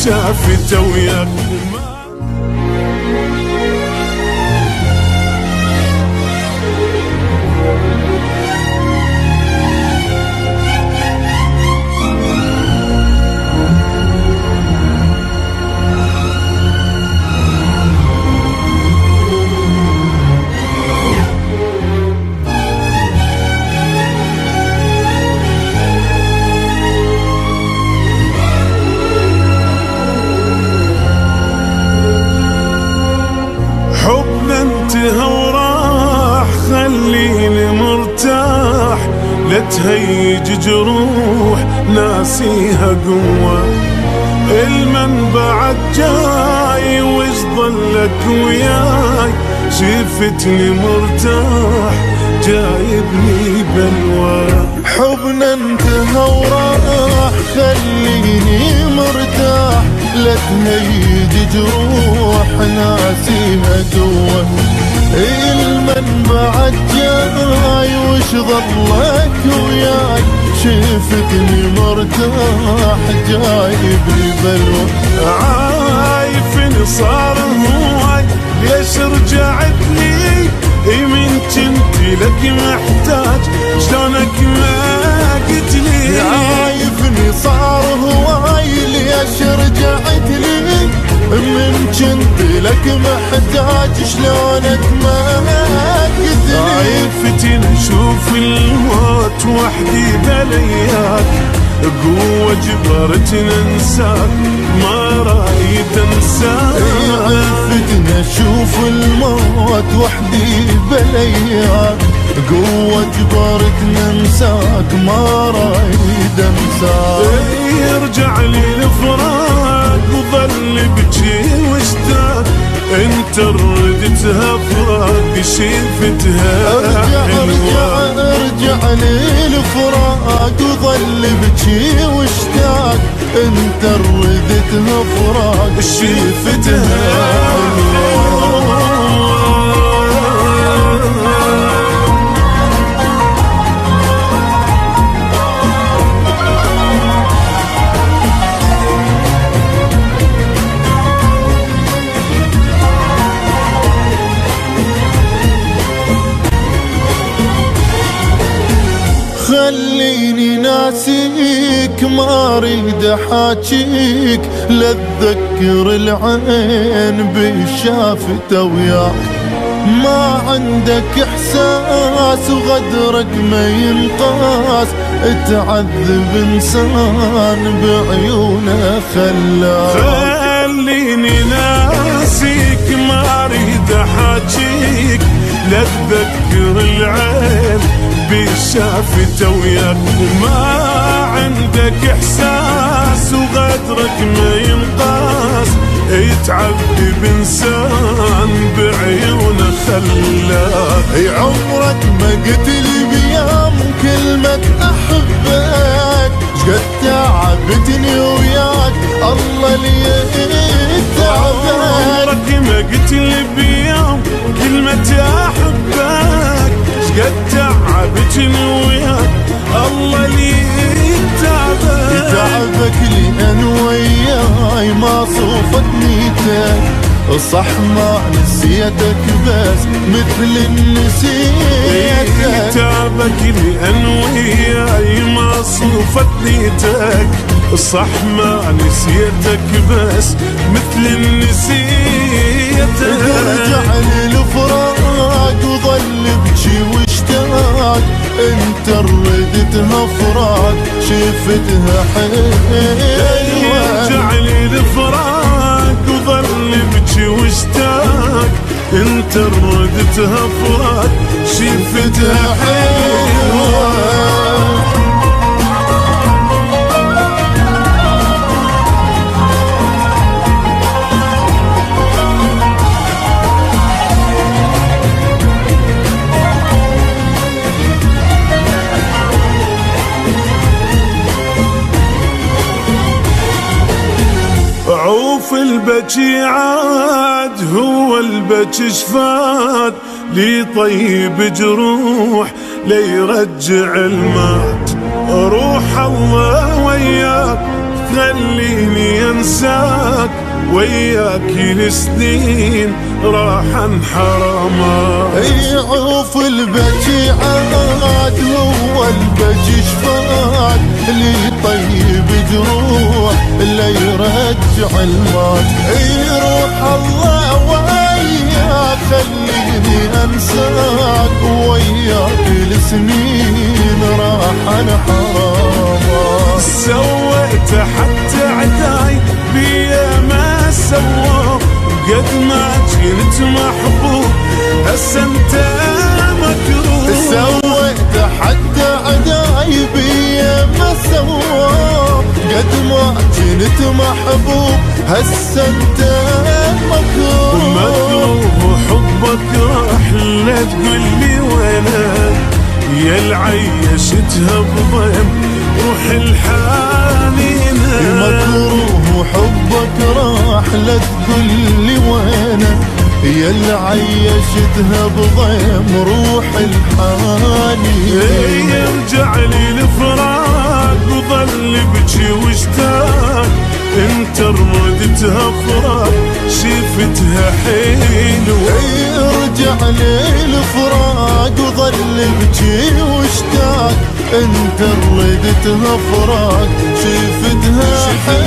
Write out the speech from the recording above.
بالشافته وياك. حبنا انتهى وراح، خليني مرتاح، لا تهيج جروح ناسيها قوة. المنبع جاي وش ظلك وياي، شفتني مرتاح جايبني بلوى. حبنا انتهى وراح، خليني مرتاح، لا تهيج جروح ناسيها قوة. المنبع جاي وش ظلك وياي، شفتني مرتاح جايبني بلوى. عايفني صار هواي، ليش رجعت لي من كنت لك محتاج، شلونك ما قلت لي. عايفني صار هواي، ليش رجعت لي من كنت لك محتاج، شلونك ما قلت لي. عايفتي نشوف الموت وحدي بلياك، قوة جبرت ننساك ما رايد انساك. عايفتني اشوف الموت وحدي بلياك، قوة جبرت ننساك ما رايد انساك. يرجع لي الفراق وظل بجي واشتاق، انت ردتها فراق شفتها حلوة. ارجع لي الفراق وظل بجي واشتاق، انت ردتها فراق شفتها حلوة. خليني ناسيك ما اريد احاجيك، لا اتذكر العين بالشافته وياك. ما عندك احساس وغدرك ما ينقاس، تعذب انسان بعيونه خلاك. خليني ناسيك ما اريد احاجيك، لا اتذكر العين بالشافته وياك. ما عندك احساس وغدرك ما ينقاس، يتعذب انسان بعيونه خلاك. عمرك ما قلت لي بيوم كلمة احبك، شقد تعبتني وياك الله لي تعبك. عمرك ما قلت لي بيوم كلمة احبك، شقد تعبتني وياك الله لي تعبك. تعبك لأن وياي ما صوفت نيتك، صح ما نسيتك بس مثل نسيتك. تعبك لأن وياي ما صوفت نيتك، صح ما نسيتك بس مثل نسيتك. رجع لي الفراق وظل بجي واشتاق، انت ردتها فراق شفتها حلوة. رجع لي الفراق وظل بجي واشتاق، انت ردتها فراق شفتها حلوة. عوف البكي عاد هو البكي شفات، لي طيب جروح ليرجع المات. روح الله وياك خليني انساك وياك السنين راحن حرامات. يعوف البكي عاد هو البكي شفاك اللي طيب جروح اللي يرجع المات. يروح الله وياك خليني انساك وياك السنين راحن حرامات. سويت حتى عداي بيا ما سوى قد ما كنت محبوب هسه انت مكروه. سويت حتى عداي بيا ما سوى قد ما كنت محبوب هسه انت مكروه. حبك راح لا تقولي وينك يا العيشتها بضيم روح الحنينة. مكروه حبك راح لا تقولي وينك يا اللي عيشتها بضيم روح الحنينة. يرجع لي الفراق وظل بجي واشتاق انت رمدتها فراق شفتها حلوة. يرجع لي الفراق وظل بجي واشتاق انت ردتها فراق شفتها حلوة.